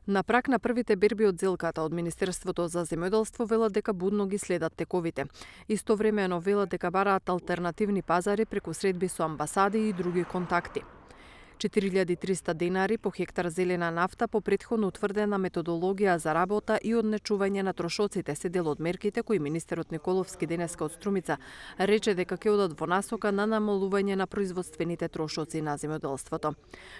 На прак на првите берби од зелката од Министерството за земјоделство велат дека будно ги следат тековите. Истовремено велат дека бараат алтернативни пазари преку средби со амбасади и други контакти. 4300 денари по хектар зелена нафта по претходно утврдена методологија за работа и однечување на трошоците се дел од мерките кои министерот Николовски денеска од Струмица рече дека ќе одат во насока на намалување на производствените трошоци на земјоделството.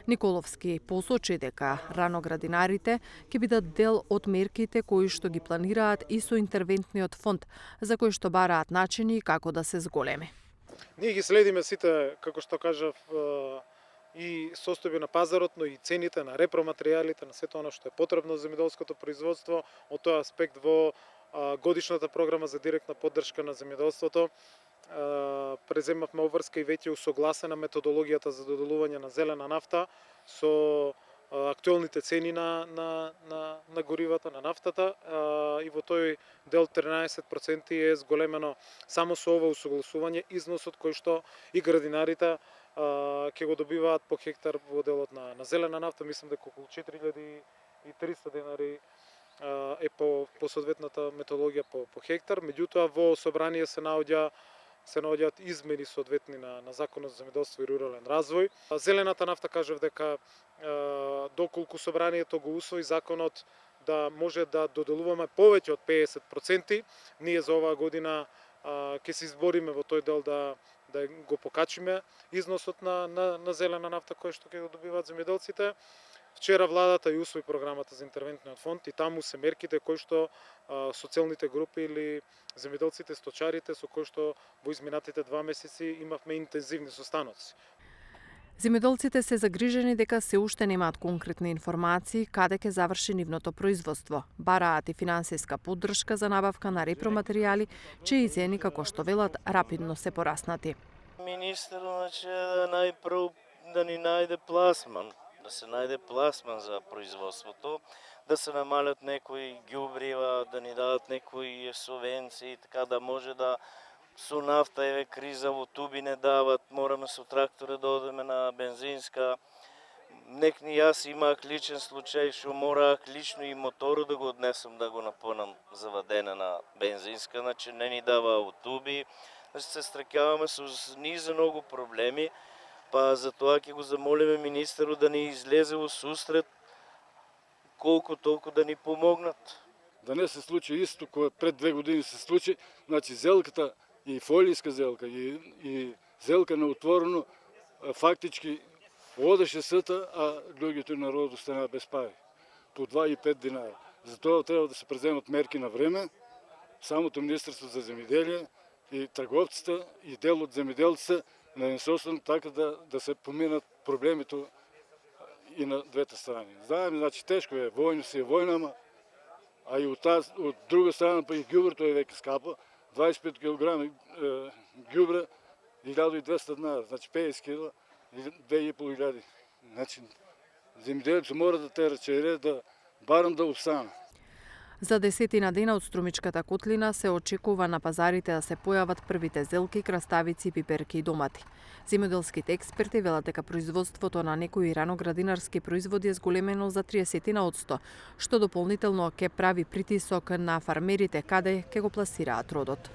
Николовски посочи дека раноградинарите ќе бидат дел од мерките кои што ги планираат и со интервентниот фонд, за кои што бараат начини како да се зголеми. Ние ги следиме сите, како што кажав, и состојби на пазарот, но и цените на репроматеријалите, на сето она што е потребно за земјоделското производство. Од тој аспект во годишната програма за директна поддршка на земјоделството преземавме обврска и веќе усогласена методологијата за доделување на зелена нафта со актуелните цени на горивата, на нафтата, и во тој дел 13% е зголемено само со ова усогласување износот кој што и градинарите ќе го добиваат по хектар во делот на зелена нафта. Мислам дека околу 4300 денари е по соодветната методологија по хектар. Меѓутоа во собрание се наоѓаат измени соодветни на Законот за земјоделство и рурален развој. Зелената нафта, кажав дека доколку собранието го усвои законот да може да доделуваме повеќе од 50%, ние за оваа година ќе се избориме во тој дел да го покачиме износот на зелена нафта кој што ќе го добиваат земјоделците. Вчера владата ја усвои програмата за интервентниот фонд и таму се мерките кои што социјалните групи или земјоделците, сточарите со кои што во изминатите 2 месеци имавме интензивни состаноци. Земјоделците се загрижени дека се уште немаат конкретни информации каде ќе заврши нивното производство. Бараат и финансиска поддршка за набавка на репроматеријали, чии цени, како што велат, рапидно се пораснати. Министерот најпрв да ни најде пласман, да се најде пласман за производството, да се намалят некои ѓубрива, да ни дадат некои субвенции, така да може да со нафта еве криза во туби не дават, мораме со трактора да одеме на бензинска. Јас имах личен случај што морах лично и моторот да го однесам да го напонам завадена на бензинска, значи не ни дава во туби. Значи се страќаваме со низа многу проблеми, па затоа ќе го замолиме министерот да ни излезе во сусрет колку толку да ни помогнат. Да не се случи исто кое пред 2 години се случи, значи зелката и фолијска зелка и зелка на отворено фактички одеше сета, а луѓето народот останаа без пари. По 2 и 5 динара. Затоа треба да се преземат мерки на време. Самото Министерство за земјоделие и трговците и дел од земјоделците на насочено така да се поминат проблемите и на двете страни. Знаеме, значи тешко е, војно си е војна, а и од друга страна па и ѓубрето е веќе скапа. 25 кг ѓубре 1200 динара, значи 50 кг 2500. Значи земјоделците мора да тера чере да барам да обстане. За 10 дена од Струмичката котлина се очекува на пазарите да се појават првите зелки, краставици, пиперки и домати. Земјоделските експерти велат дека производството на некои раноградинарски производи е зголемено за 30%, што дополнително ќе прави притисок на фармерите каде ќе го пласираат родот.